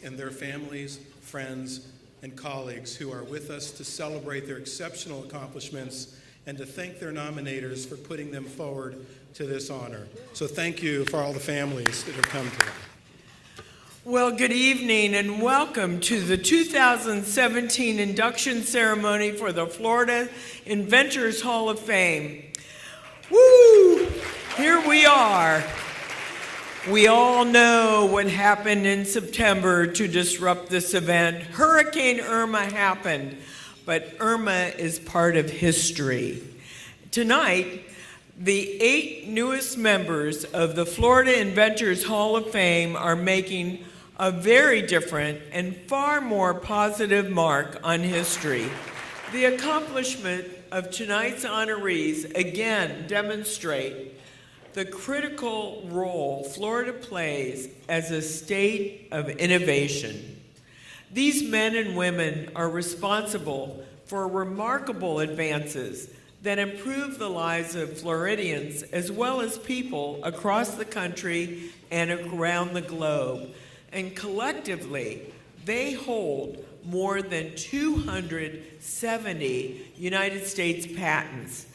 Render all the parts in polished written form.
And their families, friends, and colleagues who are with us to celebrate their exceptional accomplishments and to thank their nominators for putting them forward to this honor. So thank you for all the families that have come today. Well, good evening and welcome to the 2017 induction ceremony for the Florida Inventors Hall of Fame. Woo! Here we are. We all know what happened in September to disrupt this event. Hurricane Irma happened, but Irma is part of history. Tonight, the 8 newest members of the Florida Inventors Hall of Fame are making a very different and far more positive mark on history. The accomplishment of tonight's honorees again demonstrate the critical role Florida plays as a state of innovation. These men and women are responsible for remarkable advances that improve the lives of Floridians as well as people across the country and around the globe. And collectively, they hold more than 270 United States patents.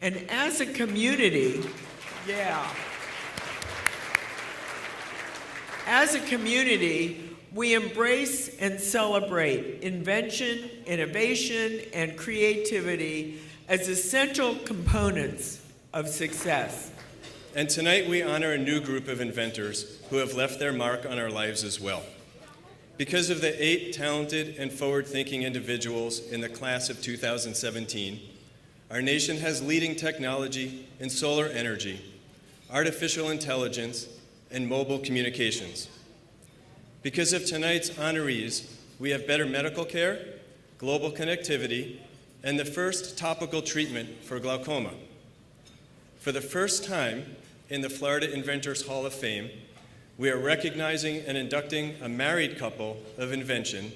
And as a community, as a community, we embrace and celebrate invention, innovation, and creativity as essential components of success. And tonight we honor a new group of inventors who have left their mark on our lives as well. Because of the 8 talented and forward-thinking individuals in the class of 2017, our nation has leading technology in solar energy, artificial intelligence, and mobile communications. Because of tonight's honorees, we have better medical care, global connectivity, and the first topical treatment for glaucoma. For the first time in the Florida Inventors Hall of Fame, we are recognizing and inducting a married couple of invention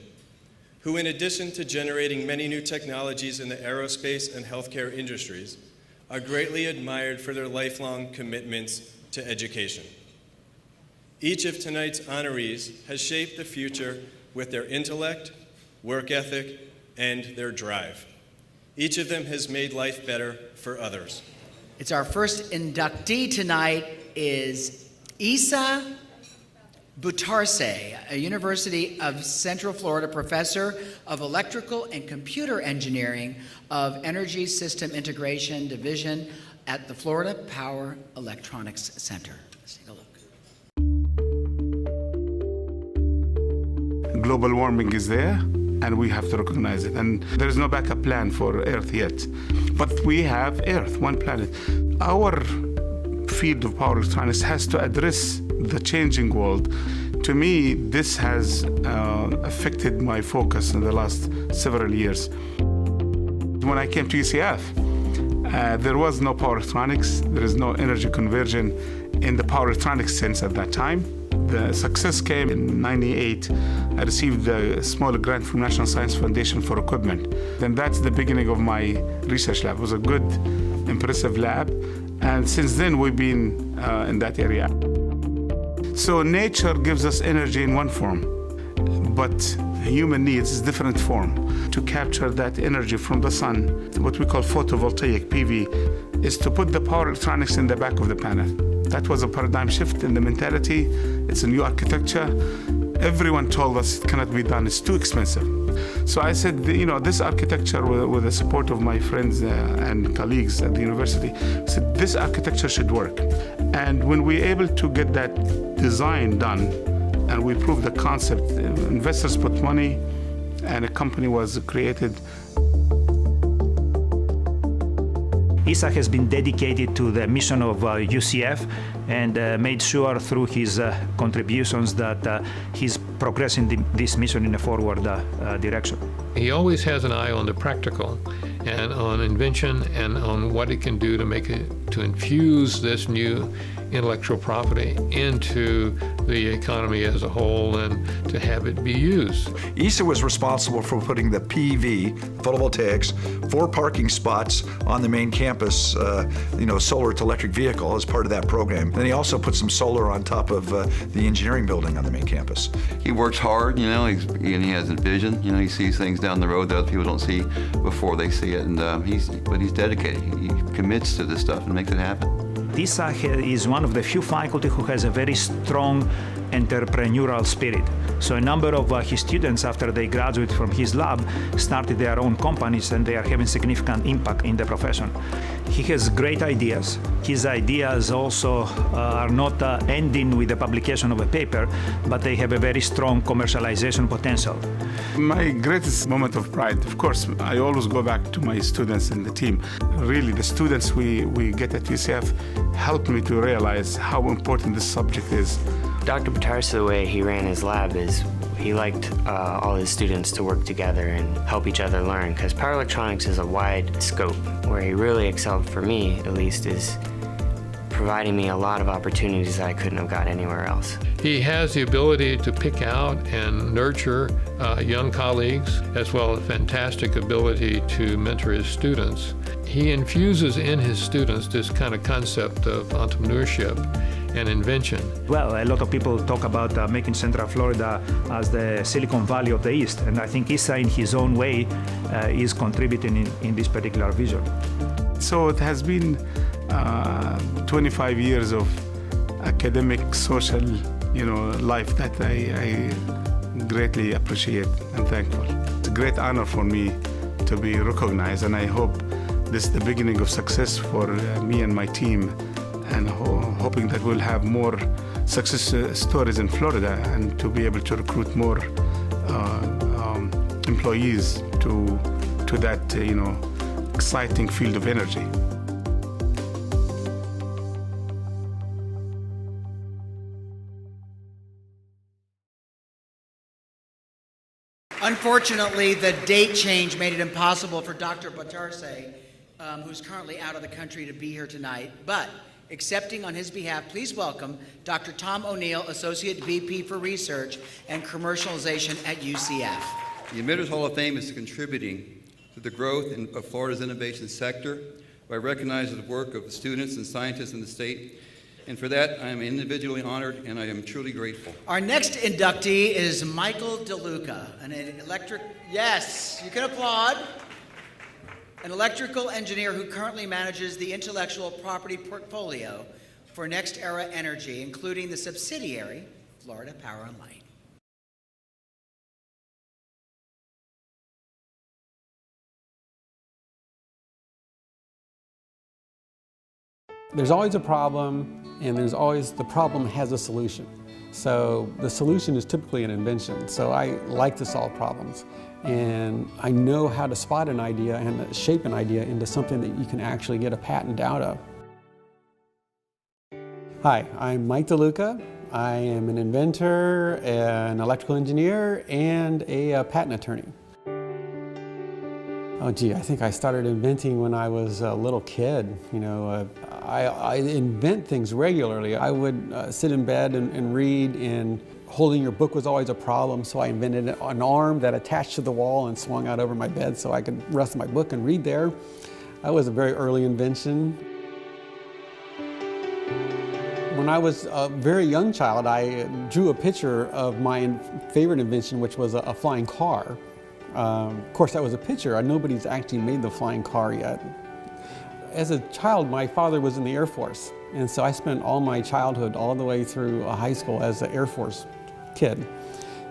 who, in addition to generating many new technologies in the aerospace and healthcare industries, are greatly admired for their lifelong commitments to education. Each of tonight's honorees has shaped the future with their intellect, work ethic, and their drive. Each of them has made life better for others. It's our first inductee tonight is Isa Butarse, a University of Central Florida professor of electrical and computer engineering of Energy System Integration Division at the Florida Power Electronics Center. Let's take a look. Global warming is there, and we have to recognize it. And there is no backup plan for Earth yet. But we have Earth, one planet. Our field of power electronics has to address the changing world. To me, this has affected my focus in the last several years. When I came to UCF, there was no power electronics. There is no energy conversion in the power electronics sense at that time. The success came in '98. I received a small grant from National Science Foundation for equipment. Then that's the beginning of my research lab. It was a good, impressive lab. And since then, we've been in that area. So nature gives us energy in one form, but human needs a different form. To capture that energy from the sun, what we call photovoltaic, PV, is to put the power electronics in the back of the panel. That was a paradigm shift in the mentality. It's a new architecture. Everyone told us it cannot be done, it's too expensive. So I said, this architecture, with the support of my friends and colleagues at the university, I said, this architecture should work. And when we were able to get that design done, and we proved the concept, investors put money, and a company was created. Isa has been dedicated to the mission of UCF and made sure through his contributions that he's progressing this mission in a forward direction. He always has an eye on the practical and on invention and on what it can do to make it, to infuse this new intellectual property into the economy as a whole and to have it be used. Isa was responsible for putting the PV, photovoltaics, 4 parking spots on the main campus, solar to electric vehicle as part of that program. Then he also put some solar on top of the engineering building on the main campus. He works hard, and he has a vision. He sees things down the road that other people don't see before they see it, and he's dedicated. He commits to this stuff and makes it happen. Isa is one of the few faculty who has a very strong entrepreneurial spirit. So a number of his students, after they graduate from his lab, started their own companies, and they are having significant impact in the profession. He has great ideas. His ideas also are not ending with the publication of a paper, but they have a very strong commercialization potential. My greatest moment of pride, of course, I always go back to my students and the team. Really, the students we get at UCF helped me to realize how important this subject is. Dr. Batarsa, the way he ran his lab is he liked all his students to work together and help each other learn, because power electronics is a wide scope. Where he really excelled, for me at least, is providing me a lot of opportunities that I couldn't have got anywhere else. He has the ability to pick out and nurture young colleagues, as well as fantastic ability to mentor his students. He infuses in his students this kind of concept of entrepreneurship and invention. Well, a lot of people talk about making Central Florida as the Silicon Valley of the East, and I think Isa, in his own way, is contributing in this particular vision. So it has been 25 years of academic, social, life that I greatly appreciate and thankful. It's a great honor for me to be recognized, and I hope this is the beginning of success for me and my team, and hoping that we'll have more success stories in Florida and to be able to recruit more employees to that exciting field of energy. Unfortunately, the date change made it impossible for Dr. Batarse, who's currently out of the country, to be here tonight. But accepting on his behalf, please welcome Dr. Tom O'Neill, Associate VP for Research and Commercialization at UCF. The Inventors Hall of Fame is contributing to the growth of Florida's innovation sector by recognizing the work of students and scientists in the state. And for that, I am individually honored, and I am truly grateful. Our next inductee is Michael DeLuca, yes, you can applaud, an electrical engineer who currently manages the intellectual property portfolio for Next Era Energy, including the subsidiary, Florida Power and Light. There's always a problem, and the problem has a solution. So the solution is typically an invention. So I like to solve problems, and I know how to spot an idea and shape an idea into something that you can actually get a patent out of. Hi, I'm Mike DeLuca. I am an inventor, an electrical engineer, and a patent attorney. Oh gee, I think I started inventing when I was a little kid. I invent things regularly. I would sit in bed and read, and holding your book was always a problem, so I invented an arm that attached to the wall and swung out over my bed so I could rest my book and read there. That was a very early invention. When I was a very young child, I drew a picture of my favorite invention, which was a flying car. Of course, that was a picture. Nobody's actually made the flying car yet. As a child, my father was in the Air Force, and so I spent all my childhood all the way through high school as an Air Force kid.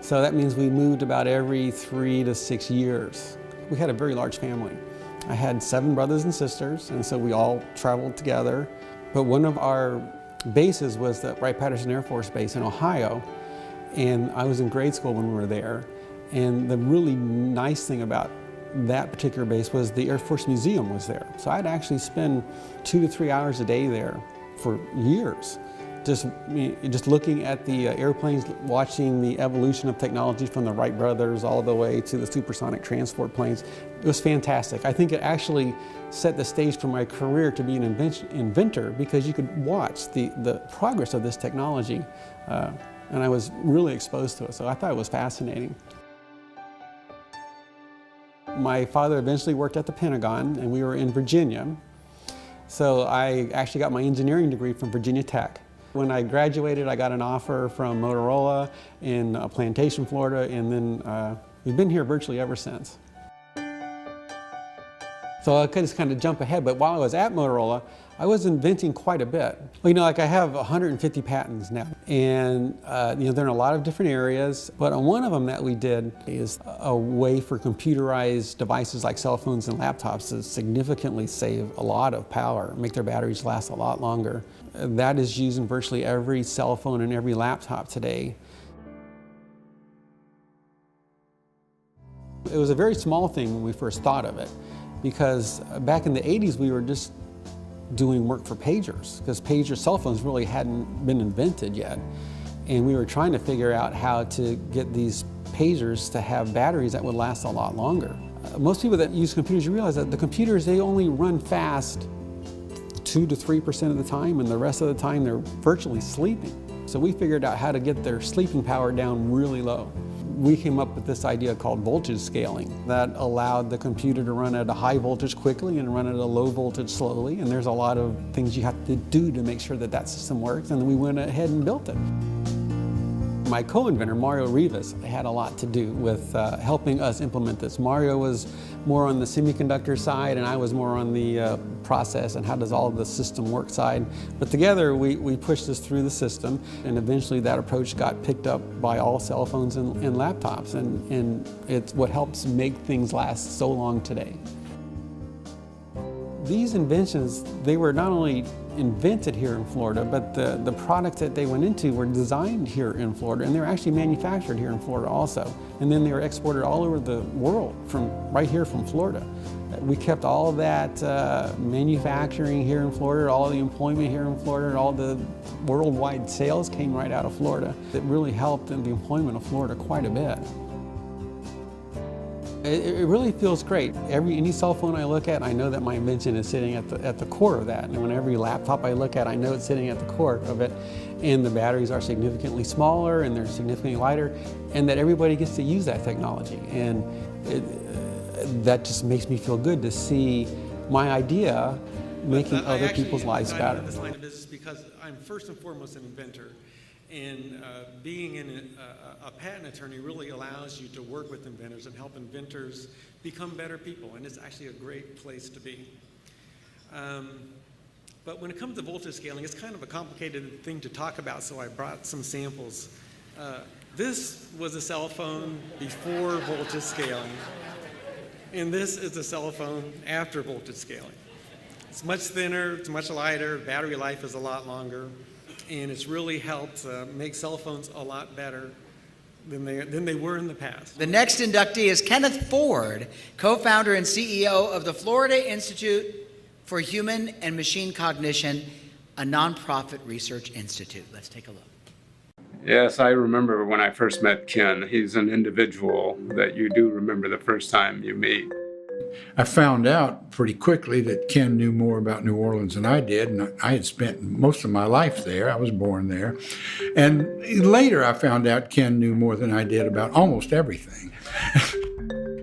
So that means we moved about every 3 to 6 years. We had a very large family. I had 7 brothers and sisters, and so we all traveled together. But one of our bases was the Wright-Patterson Air Force Base in Ohio, and I was in grade school when we were there. And the really nice thing about that particular base was the Air Force Museum was there. So I'd actually spend 2 to 3 hours a day there for years. Just looking at the airplanes, watching the evolution of technology from the Wright brothers all the way to the supersonic transport planes. It was fantastic. I think it actually set the stage for my career to be an inventor because you could watch the progress of this technology, and I was really exposed to it, so I thought it was fascinating. My father eventually worked at the Pentagon, and we were in Virginia, so I actually got my engineering degree from Virginia Tech. When I graduated, I got an offer from Motorola in Plantation, Florida, and then we've been here virtually ever since. So I could just kind of jump ahead, but while I was at Motorola, I was inventing quite a bit. Well, you know, like I have 150 patents now, and you know, they're in a lot of different areas, but on one of them that we did is a way for computerized devices like cell phones and laptops to significantly save a lot of power, make their batteries last a lot longer. That is used in virtually every cell phone and every laptop today. It was a very small thing when we first thought of it, because back in the 80s we were just doing work for pagers, because pager cell phones really hadn't been invented yet. And we were trying to figure out how to get these pagers to have batteries that would last a lot longer. Most people that use computers, you realize that the computers, they only run fast 2 to 3% of the time, and the rest of the time they're virtually sleeping. So we figured out how to get their sleeping power down really low. We came up with this idea called voltage scaling that allowed the computer to run at a high voltage quickly and run at a low voltage slowly, and there's a lot of things you have to do to make sure that that system works, and we went ahead and built it. My co-inventor, Mario Rivas, had a lot to do with helping us implement this. Mario was more on the semiconductor side, and I was more on the process and how does all the system work side. But together, we pushed this through the system, and eventually that approach got picked up by all cell phones and laptops, and it's what helps make things last so long today. These inventions, they were not only invented here in Florida, but the products that they went into were designed here in Florida, and they were actually manufactured here in Florida also. And then they were exported all over the world, from right here from Florida. We kept all of that manufacturing here in Florida, all the employment here in Florida, and all the worldwide sales came right out of Florida. It really helped in the employment of Florida quite a bit. It really feels great. Any cell phone I look at, I know that my invention is sitting at the core of that. And when every laptop I look at, I know it's sitting at the core of it. And the batteries are significantly smaller and they're significantly lighter, and that everybody gets to use that technology. And that just makes me feel good to see my idea making other people's lives better. I got into this line of business because I'm first and foremost an inventor. And being a patent attorney really allows you to work with inventors and help inventors become better people, and it's actually a great place to be. But when it comes to voltage scaling, it's kind of a complicated thing to talk about, so I brought some samples. This was a cell phone before voltage scaling, and this is a cell phone after voltage scaling. It's much thinner, it's much lighter, battery life is a lot longer, and it's really helped make cell phones a lot better than they were in the past. The next inductee is Kenneth Ford, co-founder and CEO of the Florida Institute for Human and Machine Cognition, a nonprofit research institute. Let's take a look. Yes, I remember when I first met Ken. He's an individual that you do remember the first time you meet. I found out pretty quickly that Ken knew more about New Orleans than I did, and I had spent most of my life there. I was born there. And later I found out Ken knew more than I did about almost everything.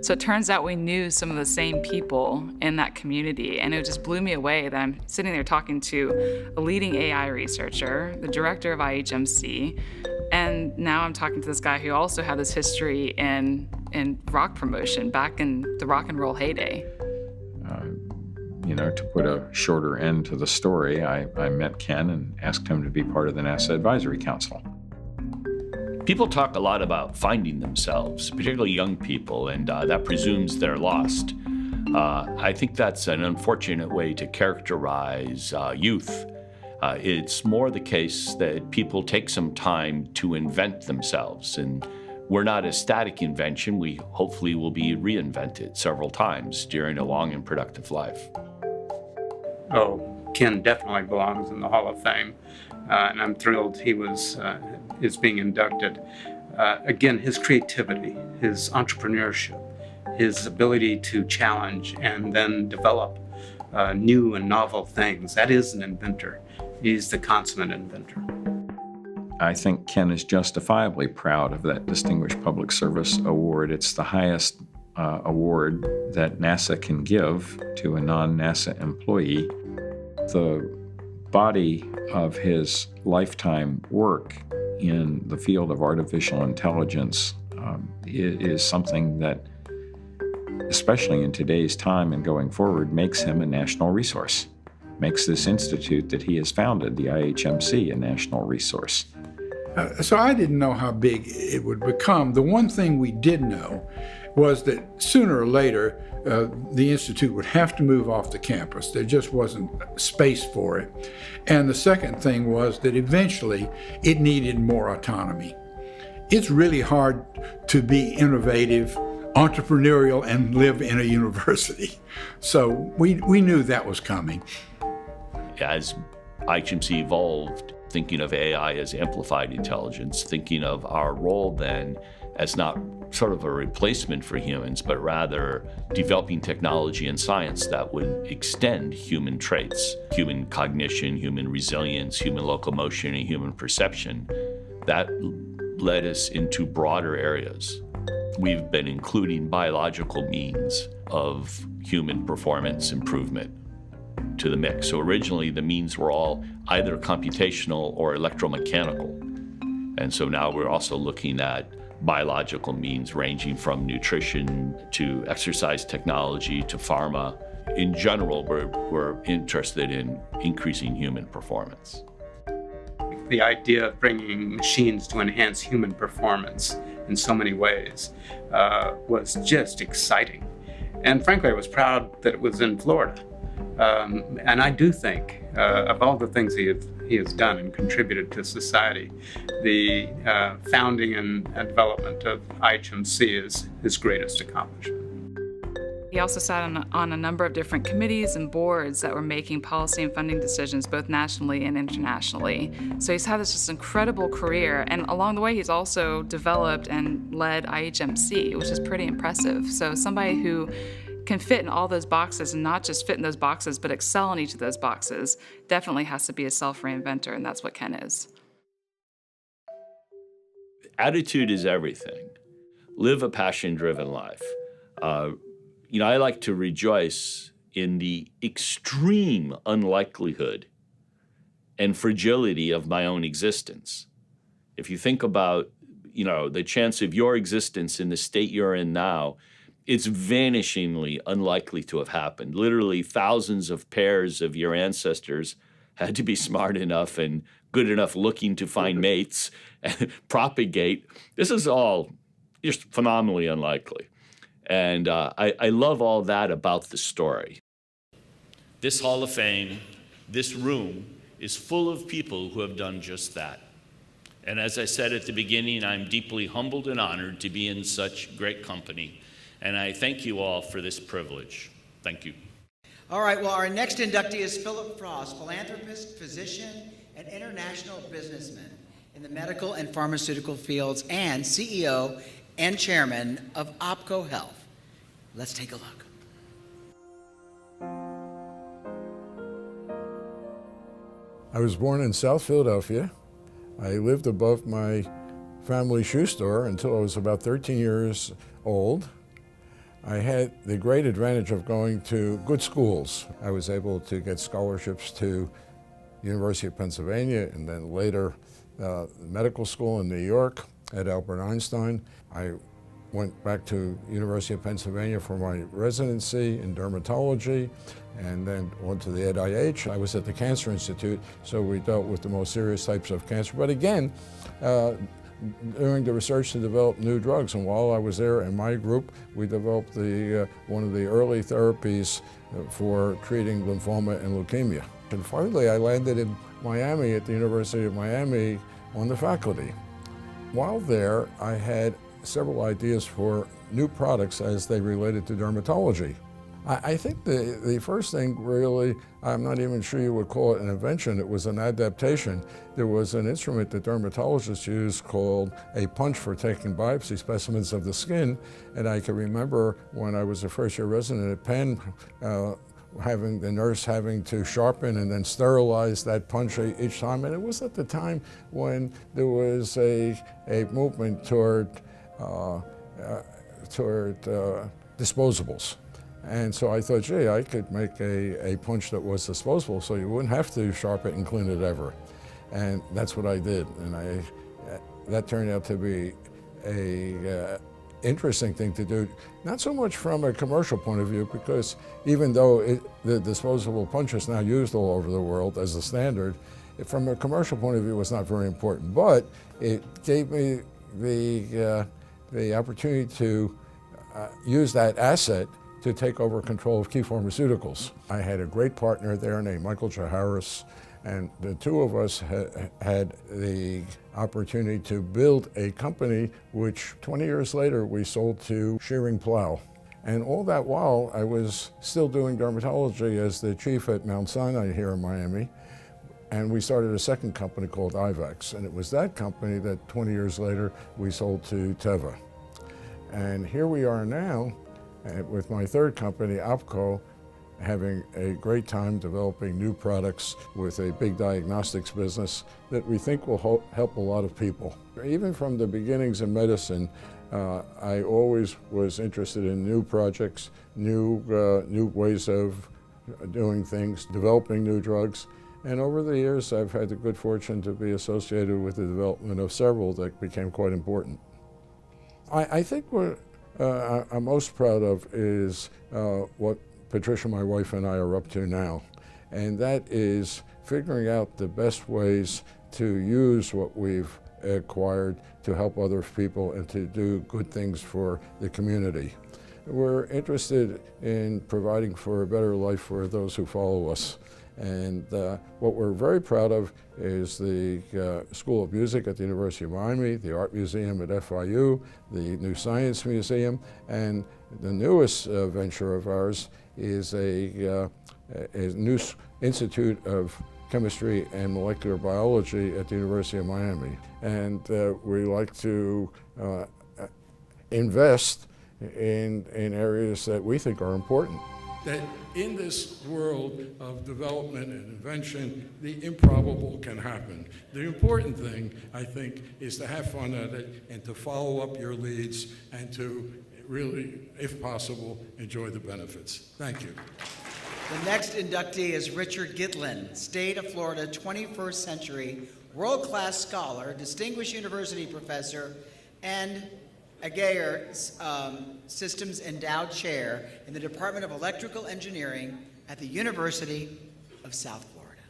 So it turns out we knew some of the same people in that community, and it just blew me away that I'm sitting there talking to a leading AI researcher, the director of IHMC, and now I'm talking to this guy who also had this history in rock promotion back in the rock and roll heyday. To put a shorter end to the story, I met Ken and asked him to be part of the NASA Advisory Council. People talk a lot about finding themselves, particularly young people, and that presumes they're lost. I think that's an unfortunate way to characterize youth. It's more the case that people take some time to invent themselves, and we're not a static invention. We hopefully will be reinvented several times during a long and productive life. Oh, Ken definitely belongs in the Hall of Fame, and I'm thrilled he is being inducted. Again, his creativity, his entrepreneurship, his ability to challenge and then develop new and novel things. That is an inventor. He's the consummate inventor. I think Ken is justifiably proud of that Distinguished Public Service Award. It's the highest award that NASA can give to a non-NASA employee. The body of his lifetime work in the field of artificial intelligence is something that, especially in today's time and going forward, makes him a national resource, makes this institute that he has founded, the IHMC, a national resource. So I didn't know how big it would become. The one thing we did know was that sooner or later, the Institute would have to move off the campus. There just wasn't space for it. And the second thing was that eventually it needed more autonomy. It's really hard to be innovative, entrepreneurial, and live in a university. So we knew that was coming. As IHMC evolved, thinking of AI as amplified intelligence, thinking of our role then as not sort of a replacement for humans, but rather developing technology and science that would extend human traits, human cognition, human resilience, human locomotion, and human perception. That led us into broader areas. We've been including biological means of human performance improvement to the mix. So originally the means were all either computational or electromechanical. And so now we're also looking at biological means ranging from nutrition to exercise technology to pharma. In general, we're interested in increasing human performance. The idea of bringing machines to enhance human performance in so many ways was just exciting. And frankly, I was proud that it was in Florida. And I do think of all the things he has done and contributed to society, the founding and development of IHMC is his greatest accomplishment. He also sat on a number of different committees and boards that were making policy and funding decisions both nationally and internationally. So he's had this just incredible career, and along the way he's also developed and led IHMC, which is pretty impressive. So somebody who can fit in all those boxes, and not just fit in those boxes, but excel in each of those boxes, definitely has to be a self-reinventor, and that's what Ken is. Attitude is everything. Live a passion-driven life. I like to rejoice in the extreme unlikelihood and fragility of my own existence. If you think about, the chance of your existence in the state you're in now, it's vanishingly unlikely to have happened. Literally thousands of pairs of your ancestors had to be smart enough and good enough looking to find mates and propagate. This is all just phenomenally unlikely. And I love all that about the story. This Hall of Fame, this room, is full of people who have done just that. And as I said at the beginning, I'm deeply humbled and honored to be in such great company. And I thank you all for this privilege. Thank you. All right, well, our next inductee is Philip Frost, philanthropist, physician, and international businessman in the medical and pharmaceutical fields, and CEO and chairman of OPCO Health. Let's take a look. I was born in South Philadelphia. I lived above my family shoe store until I was about 13 years old. I had the great advantage of going to good schools. I was able to get scholarships to University of Pennsylvania and then later medical school in New York at Albert Einstein. I went back to University of Pennsylvania for my residency in dermatology and then went to the NIH. I was at the Cancer Institute, so we dealt with the most serious types of cancer. But again, doing the research to develop new drugs. And while I was there in my group, we developed one of the early therapies for treating lymphoma and leukemia. And finally, I landed in Miami at the University of Miami on the faculty. While there, I had several ideas for new products as they related to dermatology. I think the first thing really, I'm not even sure you would call it an invention, it was an adaptation. There was an instrument that dermatologists use called a punch for taking biopsy specimens of the skin, and I can remember when I was a first-year resident at Penn, having the nurse having to sharpen and then sterilize that punch each time, and it was at the time when there was a movement toward disposables. And so I thought, gee, I could make a punch that was disposable so you wouldn't have to sharpen it and clean it ever. And that's what I did. And that turned out to be a interesting thing to do, not so much from a commercial point of view, because even though the disposable punch is now used all over the world as a standard, from a commercial point of view, it was not very important. But it gave me the opportunity to use that asset to take over control of key pharmaceuticals. I had a great partner there named Michael J. Harris, and the two of us had the opportunity to build a company which 20 years later we sold to Shearing Plow. And all that while I was still doing dermatology as the chief at Mount Sinai here in Miami. And we started a second company called IVEX. And it was that company that 20 years later we sold to Teva. And here we are now with my third company, OPCO, having a great time developing new products with a big diagnostics business that we think will help a lot of people. Even from the beginnings in medicine, I always was interested in new projects, new ways of doing things, developing new drugs. And over the years, I've had the good fortune to be associated with the development of several that became quite important. I think what I'm most proud of is what Patricia, my wife, and I are up to now. And that is figuring out the best ways to use what we've acquired to help other people and to do good things for the community. We're interested in providing for a better life for those who follow us. And what we're very proud of is the School of Music at the University of Miami, the Art Museum at FIU, the new Science Museum, and the newest venture of ours is a new Institute of Chemistry and Molecular Biology at the University of Miami. And we like to invest in areas that we think are important. That in this world of development and invention, the improbable can happen. The important thing, I think, is to have fun at it and to follow up your leads and to really, if possible, enjoy the benefits. Thank you. The next inductee is Richard Gitlin, State of Florida 21st Century World-Class Scholar, Distinguished University Professor, and Agayer Systems Endowed Chair in the Department of Electrical Engineering at the University of South Florida.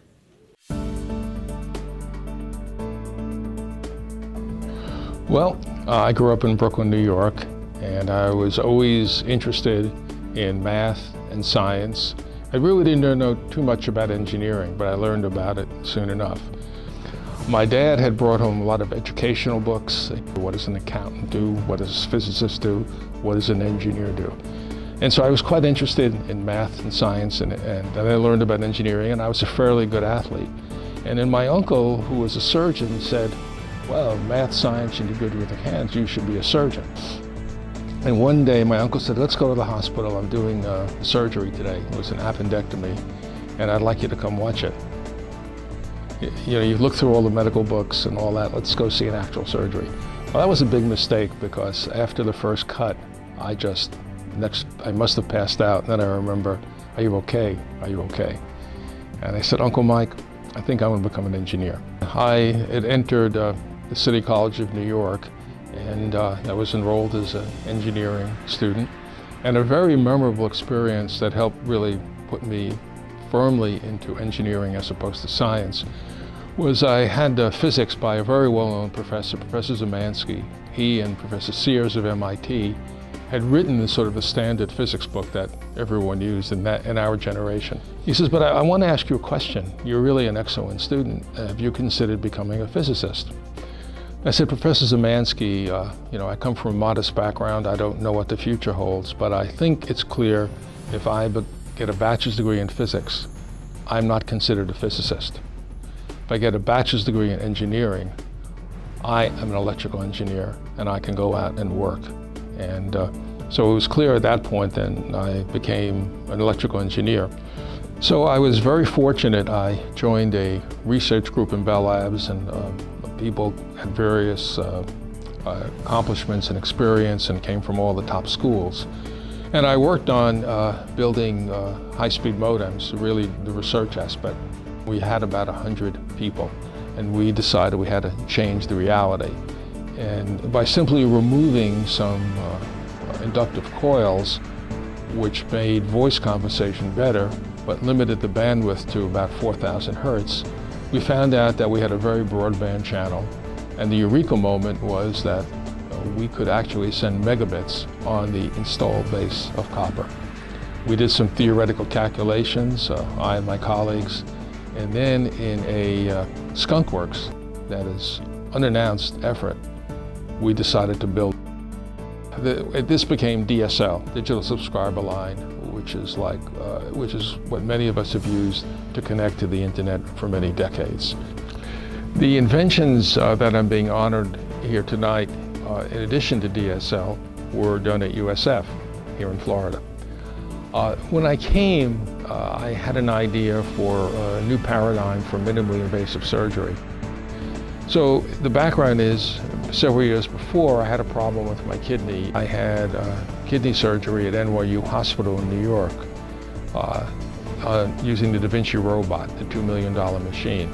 Well, I grew up in Brooklyn, New York, and I was always interested in math and science. I really didn't know too much about engineering, but I learned about it soon enough. My dad had brought home a lot of educational books. What does an accountant do? What does a physicist do? What does an engineer do? And so I was quite interested in math and science, and I learned about engineering, and I was a fairly good athlete. And then my uncle, who was a surgeon, said, well, math, science, you do good with your hands, you should be a surgeon. And one day my uncle said, let's go to the hospital, I'm doing surgery today. It was an appendectomy, and I'd like you to come watch it. You know, you look through all the medical books and all that, let's go see an actual surgery. Well, that was a big mistake because after the first cut, I must have passed out. And then I remember, are you okay? Are you okay? And I said, Uncle Mike, I think I'm going to become an engineer. I had entered the City College of New York, and I was enrolled as an engineering student. And a very memorable experience that helped really put me firmly into engineering as opposed to science was I had physics by a very well-known professor, Professor Zemansky. He and Professor Sears of MIT had written this sort of a standard physics book that everyone used in our generation. He says, but I want to ask you a question. You're really an excellent student. Have you considered becoming a physicist? I said, Professor Zemansky, I come from a modest background. I don't know what the future holds, but I think it's clear if I get a bachelor's degree in physics, I'm not considered a physicist. If I get a bachelor's degree in engineering, I am an electrical engineer and I can go out and work. And so it was clear at that point then I became an electrical engineer. So I was very fortunate. I joined a research group in Bell Labs, and people had various accomplishments and experience and came from all the top schools. And I worked on building high-speed modems, really the research aspect. We had about 100 people, and we decided we had to change the reality. And by simply removing some inductive coils, which made voice conversation better, but limited the bandwidth to about 4,000 hertz, we found out that we had a very broadband channel. And the eureka moment was that we could actually send megabits on the installed base of copper. We did some theoretical calculations, I and my colleagues, and then in a skunkworks, that is unannounced effort, we decided to build. This became DSL, Digital Subscriber Line, which is what many of us have used to connect to the internet for many decades. The inventions that I'm being honored here tonight, in addition to DSL, were done at USF here in Florida. When I came, I had an idea for a new paradigm for minimally invasive surgery. So the background is, several years before, I had a problem with my kidney. I had kidney surgery at NYU Hospital in New York using the Da Vinci robot, the $2 million machine.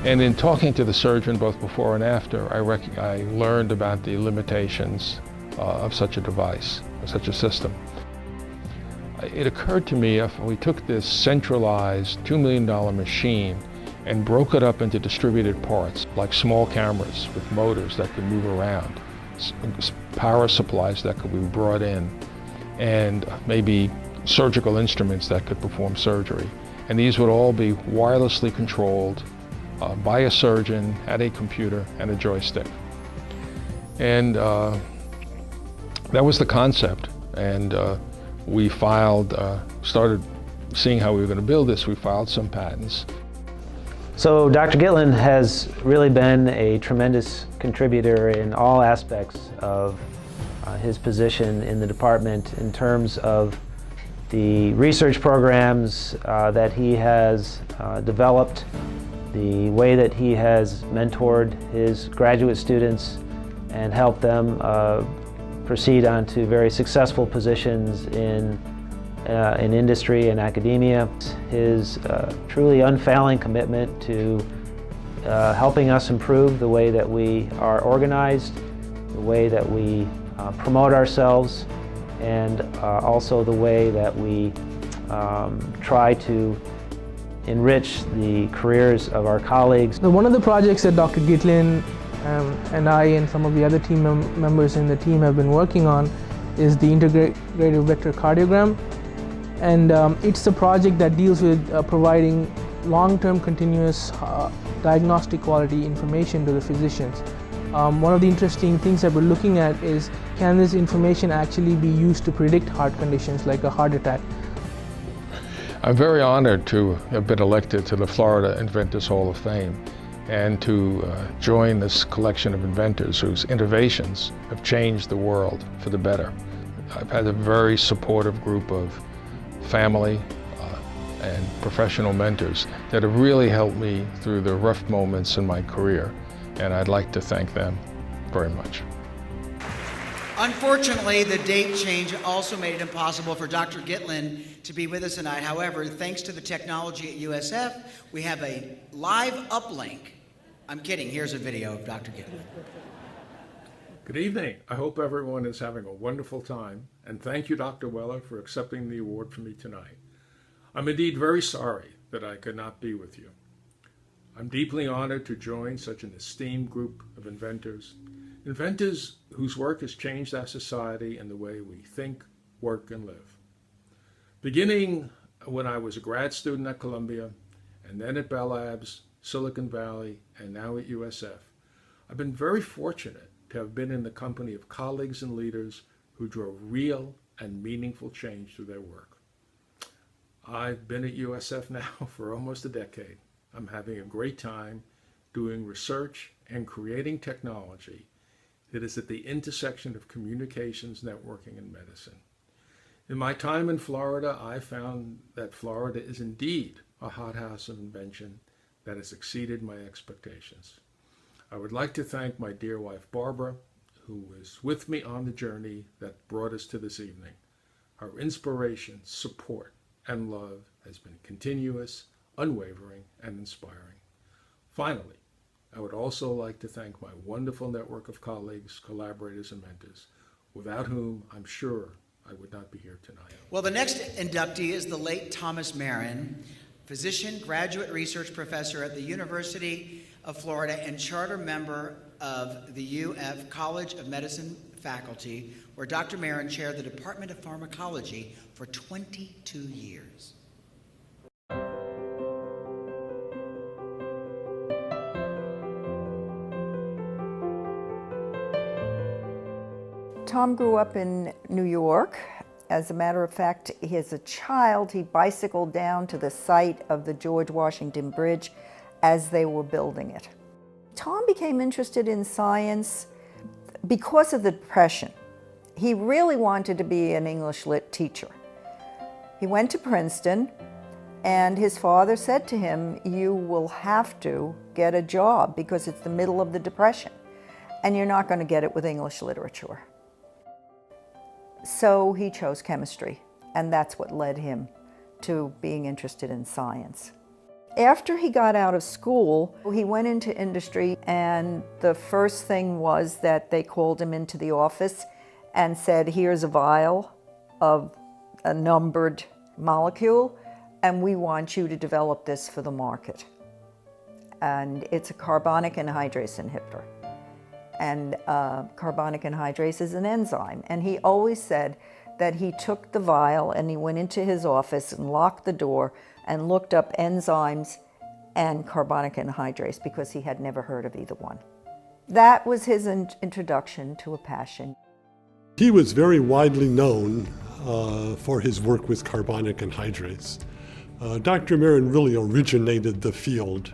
And in talking to the surgeon both before and after, I learned about the limitations of such a device, of such a system. It occurred to me if we took this centralized $2 million machine and broke it up into distributed parts, like small cameras with motors that could move around, power supplies that could be brought in, and maybe surgical instruments that could perform surgery. And these would all be wirelessly controlled by a surgeon at a computer and a joystick. And that was the concept. And we started seeing how we were going to build this. We filed some patents. So Dr. Gitlin has really been a tremendous contributor in all aspects of his position in the department in terms of the research programs that he has developed, the way that he has mentored his graduate students and helped them proceed on to very successful positions in industry and academia. His truly unfailing commitment to helping us improve the way that we are organized, the way that we promote ourselves, and also the way that we try to enrich the careers of our colleagues. One of the projects that Dr. Gitlin and I and some of the other team members in the team have been working on is the integrated vector cardiogram. And it's a project that deals with providing long-term continuous diagnostic quality information to the physicians. One of the interesting things that we're looking at is, can this information actually be used to predict heart conditions like a heart attack? I'm very honored to have been elected to the Florida Inventors Hall of Fame and to join this collection of inventors whose innovations have changed the world for the better. I've had a very supportive group of family and professional mentors that have really helped me through the rough moments in my career, and I'd like to thank them very much. Unfortunately, the date change also made it impossible for Dr. Gitlin to be with us tonight. However, thanks to the technology at USF, we have a live uplink. I'm kidding, here's a video of Dr. Gitlin. Good evening. I hope everyone is having a wonderful time, and thank you, Dr. Weller, for accepting the award for me tonight. I'm indeed very sorry that I could not be with you. I'm deeply honored to join such an esteemed group of inventors, inventors whose work has changed our society and the way we think, work, and live. Beginning when I was a grad student at Columbia, and then at Bell Labs, Silicon Valley, and now at USF, I've been very fortunate to have been in the company of colleagues and leaders who drove real and meaningful change through their work. I've been at USF now for almost a decade. I'm having a great time doing research and creating technology that is at the intersection of communications, networking, and medicine. In my time in Florida, I found that Florida is indeed a hothouse of invention that has exceeded my expectations. I would like to thank my dear wife, Barbara, who was with me on the journey that brought us to this evening. Her inspiration, support, and love has been continuous, unwavering, and inspiring. Finally, I would also like to thank my wonderful network of colleagues, collaborators, and mentors, without whom I'm sure I would not be here tonight. Well, the next inductee is the late Thomas Marin, physician, graduate research professor at the University of Florida, and charter member of the UF College of Medicine faculty, where Dr. Marin chaired the Department of Pharmacology for 22 years. Tom grew up in New York. As a matter of fact, as a child, he bicycled down to the site of the George Washington Bridge as they were building it. Tom became interested in science because of the Depression. He really wanted to be an English lit teacher. He went to Princeton, and his father said to him, "You will have to get a job because it's the middle of the Depression, and you're not going to get it with English literature." So he chose chemistry, and that's what led him to being interested in science. After he got out of school, he went into industry, and the first thing was that they called him into the office and said, "Here's a vial of a numbered molecule, and we want you to develop this for the market. And it's a carbonic anhydrase inhibitor. And carbonic anhydrase is an enzyme." And he always said that he took the vial and he went into his office and locked the door and looked up enzymes and carbonic anhydrase because he had never heard of either one. That was his introduction to a passion. He was very widely known for his work with carbonic anhydrase. Dr. Marin really originated the field.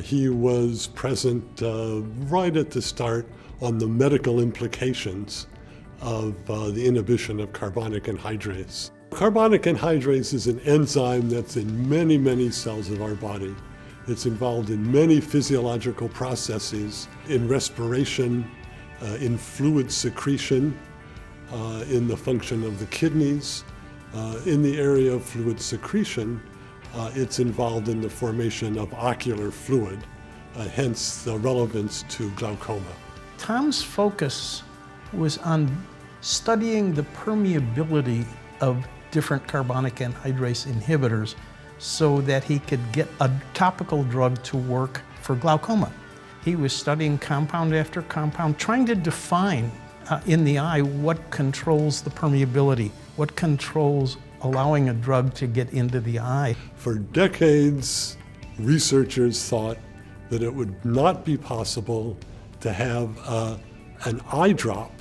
He was present right at the start on the medical implications of the inhibition of carbonic anhydrase. Carbonic anhydrase is an enzyme that's in many, many cells of our body. It's involved in many physiological processes, in respiration, in fluid secretion, in the function of the kidneys. In the area of fluid secretion, it's involved in the formation of ocular fluid, hence the relevance to glaucoma. Tom's focus was on studying the permeability of different carbonic anhydrase inhibitors so that he could get a topical drug to work for glaucoma. He was studying compound after compound, trying to define in the eye what controls the permeability, what controls allowing a drug to get into the eye. For decades, researchers thought that it would not be possible to have an eye drop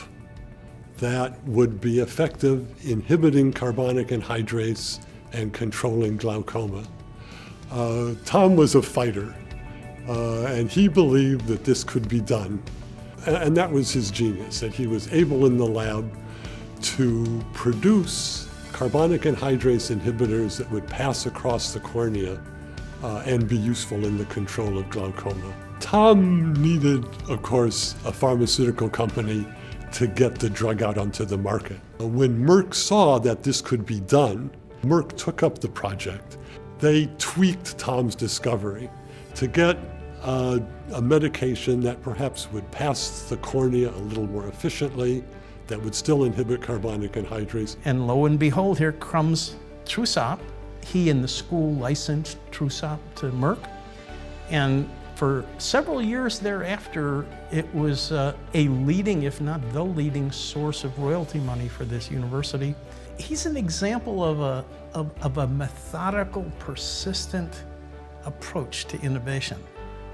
that would be effective inhibiting carbonic anhydrase and controlling glaucoma. Tom was a fighter, and he believed that this could be done. And that was his genius, that he was able in the lab to produce carbonic anhydrase inhibitors that would pass across the cornea and be useful in the control of glaucoma. Tom needed, of course, a pharmaceutical company to get the drug out onto the market. When Merck saw that this could be done, Merck took up the project. They tweaked Tom's discovery to get a medication that perhaps would pass the cornea a little more efficiently, that would still inhibit carbonic anhydrase. And lo and behold, here comes Trusop. He and the school licensed Trusop to Merck, And for several years thereafter, it was a leading, if not the leading, source of royalty money for this university. He's an example of a methodical, persistent approach to innovation.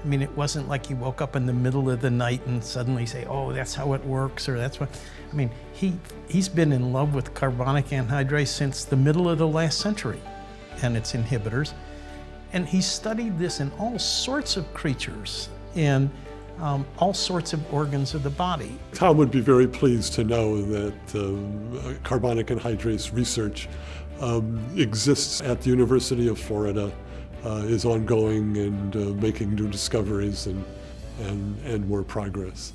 I mean, it wasn't like he woke up in the middle of the night and suddenly say, oh, that's how it works, or that's what. I mean, he's been in love with carbonic anhydrase since the middle of the last century and its inhibitors. And he studied this in all sorts of creatures and all sorts of organs of the body. Tom would be very pleased to know that carbonic anhydrase research exists at the University of Florida, is ongoing and making new discoveries and more progress.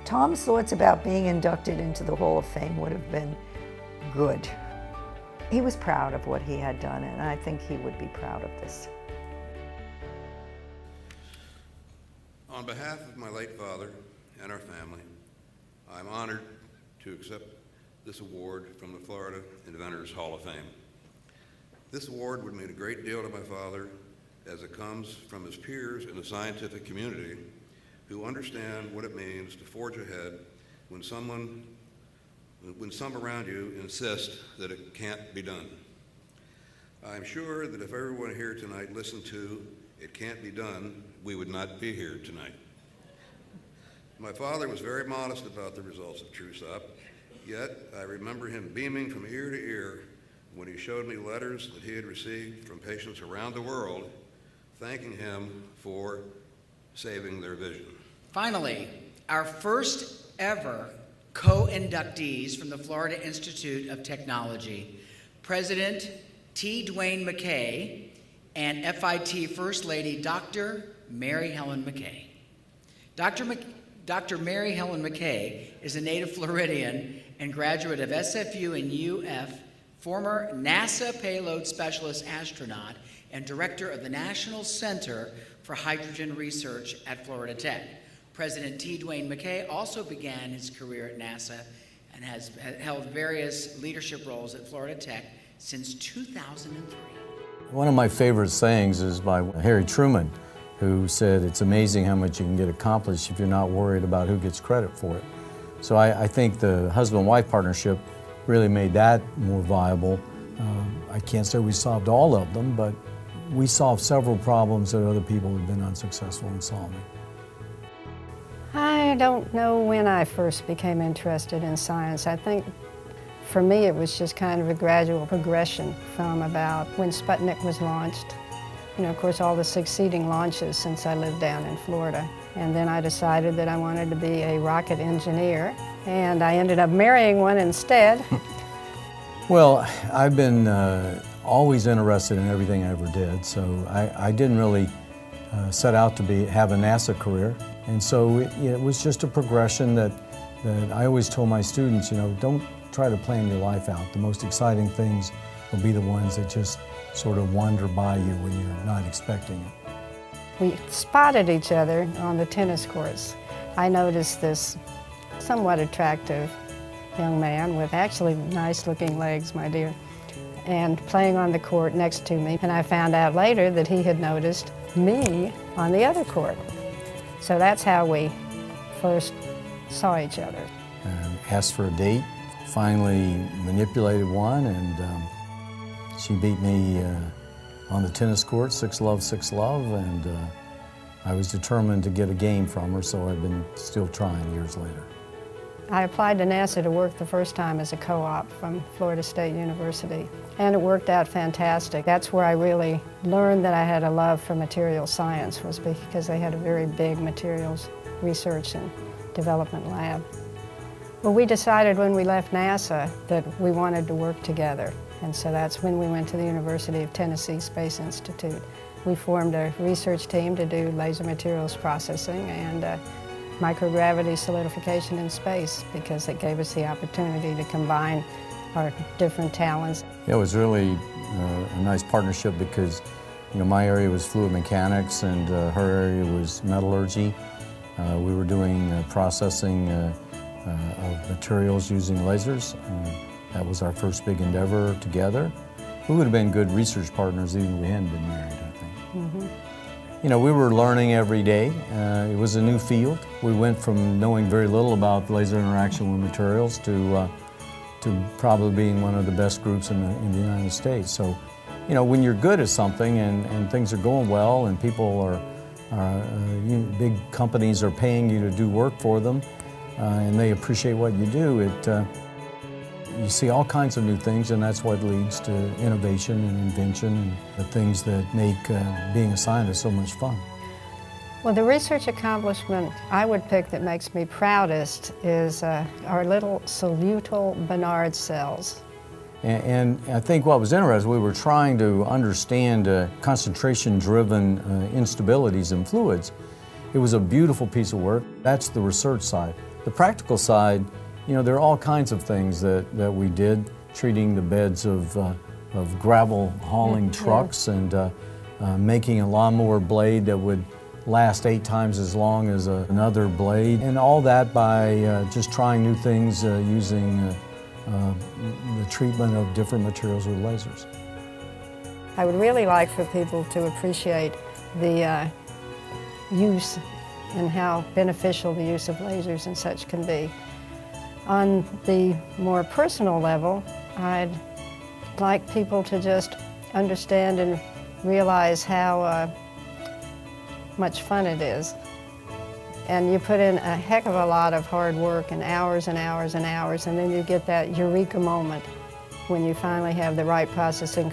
Tom's thoughts about being inducted into the Hall of Fame would have been good. He was proud of what he had done, and I think he would be proud of this. On behalf of my late father and our family, I'm honored to accept this award from the Florida Inventors Hall of Fame. This award would mean a great deal to my father, as it comes from his peers in the scientific community who understand what it means to forge ahead when some around you insist that it can't be done. I'm sure that if everyone here tonight listened to "It Can't Be Done," we would not be here tonight. My father was very modest about the results of TrueSop, yet I remember him beaming from ear to ear when he showed me letters that he had received from patients around the world thanking him for saving their vision. Finally, our first ever co-inductees from the Florida Institute of Technology, President T. Dwayne McKay and FIT First Lady Dr. Mary Helen McKay. Dr. Mary Helen McKay is a native Floridian and graduate of SFU and UF, former NASA payload specialist astronaut, and director of the National Center for Hydrogen Research at Florida Tech. President T. Dwayne McKay also began his career at NASA and has held various leadership roles at Florida Tech since 2003. One of my favorite sayings is by Harry Truman, who said, "It's amazing how much you can get accomplished if you're not worried about who gets credit for it." So I think the husband-wife partnership really made that more viable. I can't say we solved all of them, but we solved several problems that other people have been unsuccessful in solving. I don't know when I first became interested in science. I think for me it was just kind of a gradual progression from about when Sputnik was launched. You know, of course, all the succeeding launches since I lived down in Florida. And then I decided that I wanted to be a rocket engineer, and I ended up marrying one instead. Well, I've been always interested in everything I ever did, so I didn't really set out to have a NASA career. And so it was just a progression that I always told my students, you know, don't try to plan your life out. The most exciting things will be the ones that just sort of wander by you when you're not expecting it. We spotted each other on the tennis courts. I noticed this somewhat attractive young man with actually nice-looking legs, my dear, and playing on the court next to me. And I found out later that he had noticed me on the other court. So that's how we first saw each other. Asked for a date, finally manipulated one, and she beat me on the tennis court, 6-love, 6-love, and I was determined to get a game from her, so I've been still trying years later. I applied to NASA to work the first time as a co-op from Florida State University, and it worked out fantastic. That's where I really learned that I had a love for material science, was because they had a very big materials research and development lab. Well, we decided when we left NASA that we wanted to work together, and so that's when we went to the University of Tennessee Space Institute. We formed a research team to do laser materials processing and microgravity solidification in space, because it gave us the opportunity to combine our different talents. It was really a nice partnership because, you know, my area was fluid mechanics and her area was metallurgy. We were doing processing of materials using lasers. That was our first big endeavor together. We would have been good research partners even if we hadn't been married, I think. You know, we were learning every day. It was a new field. We went from knowing very little about laser interaction with materials to probably being one of the best groups in the United States. So, you know, when you're good at something and things are going well and people are big companies are paying you to do work for them and they appreciate what you do, you see all kinds of new things, and that's what leads to innovation and invention and the things that make being a scientist so much fun. Well, the research accomplishment I would pick that makes me proudest is our little solutal Bernard cells. And I think what was interesting, we were trying to understand concentration-driven instabilities in fluids. It was a beautiful piece of work. That's the research side. The practical side, you know, there are all kinds of things that we did, treating the beds of gravel hauling trucks and making a lawnmower blade that would last 8 times as long as another blade, and all that by just trying new things using the treatment of different materials with lasers. I would really like for people to appreciate the use and how beneficial the use of lasers and such can be. On the more personal level, I'd like people to just understand and realize how much fun it is. And you put in a heck of a lot of hard work and hours and hours and hours, and then you get that eureka moment when you finally have the right processing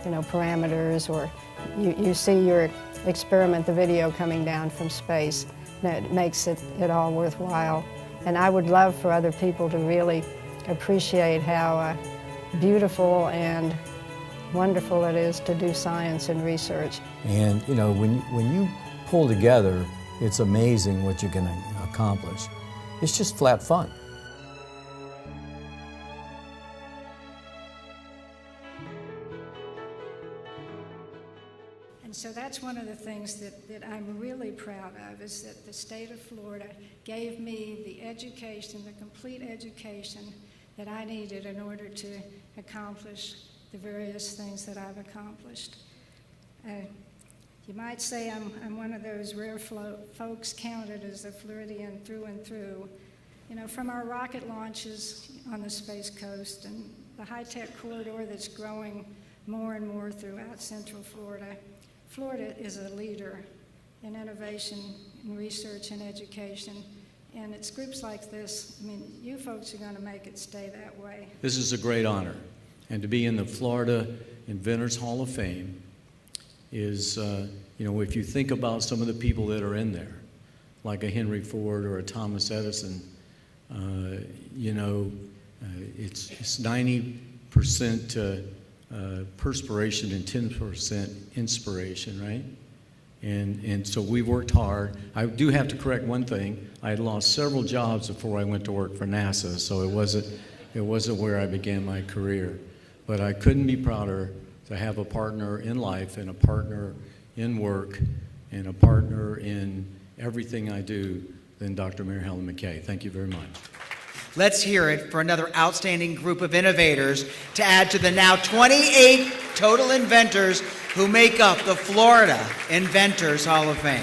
parameters, or you see your experiment, the video coming down from space. That makes it all worthwhile. And I would love for other people to really appreciate how beautiful and wonderful it is to do science and research. And you know, when you pull together, it's amazing what you can accomplish. It's just flat fun. And so that's one of the things that I'm really proud of, is that the state of Florida gave me the education, the complete education that I needed in order to accomplish the various things that I've accomplished. You might say I'm one of those rare folks counted as a Floridian through and through. You know, from our rocket launches on the Space Coast and the high-tech corridor that's growing more and more throughout Central Florida, Florida is a leader in innovation, in research and education. And it's groups like this, I mean, you folks are going to make it stay that way. This is a great honor. And to be in the Florida Inventors Hall of Fame is, you know, if you think about some of the people that are in there, like a Henry Ford or a Thomas Edison, you know, it's 90% perspiration and 10% inspiration, right? And so we worked hard. I do have to correct one thing. I had lost several jobs before I went to work for NASA, so it wasn't where I began my career. But I couldn't be prouder to have a partner in life and a partner in work and a partner in everything I do than Dr. Mary Helen McKay. Thank you very much. Let's hear it for another outstanding group of innovators to add to the now 28 total inventors who make up the Florida Inventors Hall of Fame.